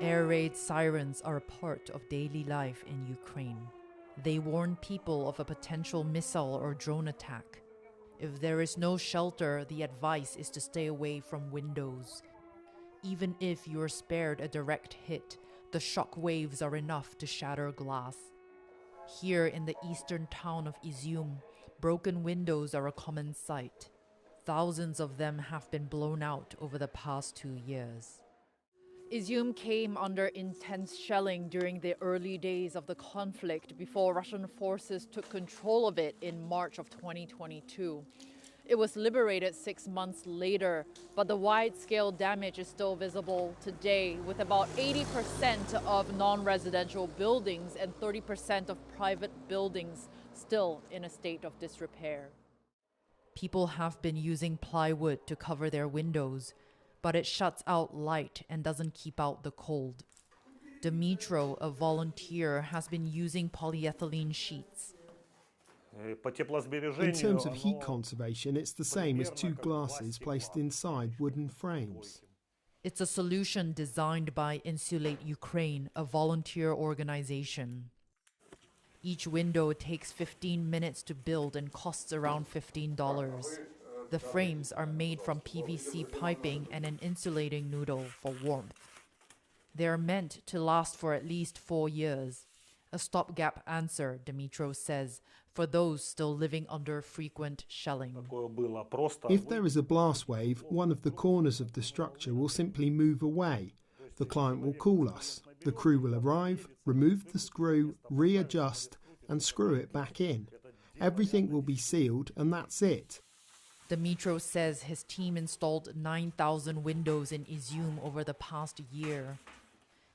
Air raid sirens are a part of daily life in Ukraine. They warn people of a potential missile or drone attack. If there is no shelter, the advice is to stay away from windows. Even if you are spared a direct hit, the shock waves are enough to shatter glass. Here in the eastern town of Izium, broken windows are a common sight. Thousands of them have been blown out over the past 2 years. Izium came under intense shelling during the early days of the conflict before Russian forces took control of it in March of 2022. It was liberated 6 months later, but the wide-scale damage is still visible today, with about 80% of non-residential buildings and 30% of private buildings still in a state of disrepair. People have been using plywood to cover their windows, but it shuts out light and doesn't keep out the cold. Dmitro, a volunteer, has been using polyethylene sheets. In terms of heat conservation, it's the same as two glasses placed inside wooden frames. It's a solution designed by Insulate Ukraine, a volunteer organization. Each window takes 15 minutes to build and costs around $15. The frames are made from PVC piping and an insulating noodle for warmth. They are meant to last for at least 4 years. A stopgap answer, Dmitro says, for those still living under frequent shelling. If there is a blast wave, one of the corners of the structure will simply move away. The client will call us. The crew will arrive, remove the screw, readjust, and screw it back in. Everything will be sealed, and that's it. Dmitro says his team installed 9,000 windows in Izium over the past year,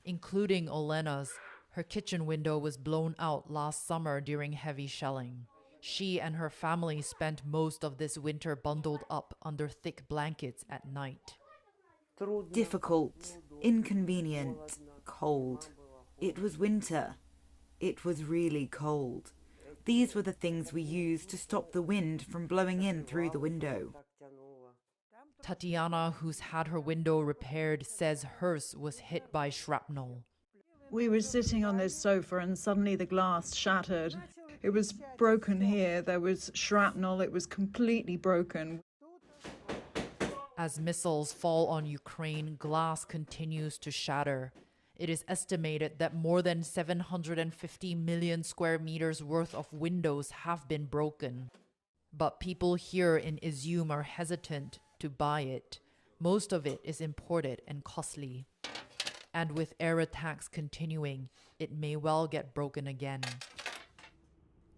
including Olena's. Her kitchen window was blown out last summer during heavy shelling. She and her family spent most of this winter bundled up under thick blankets at night. Difficult, inconvenient, cold. It was winter. It was really cold. These were the things we used to stop the wind from blowing in through the window. Tatiana, who's had her window repaired, says hers was hit by shrapnel. We were sitting on this sofa and suddenly the glass shattered. It was broken here. There was shrapnel. It was completely broken. As missiles fall on Ukraine, glass continues to shatter. It is estimated that more than 750 million square meters worth of windows have been broken. But people here in Izium are hesitant to buy it. Most of it is imported and costly. And with air attacks continuing, it may well get broken again.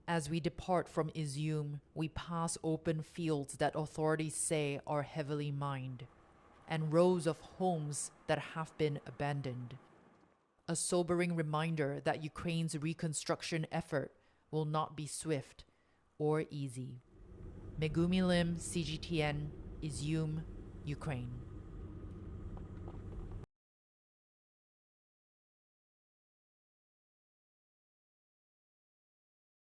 As we depart from Izium, we pass open fields that authorities say are heavily mined, and rows of homes that have been abandoned. A sobering reminder that Ukraine's reconstruction effort will not be swift or easy. Megumi Lim, CGTN, Izium, Ukraine.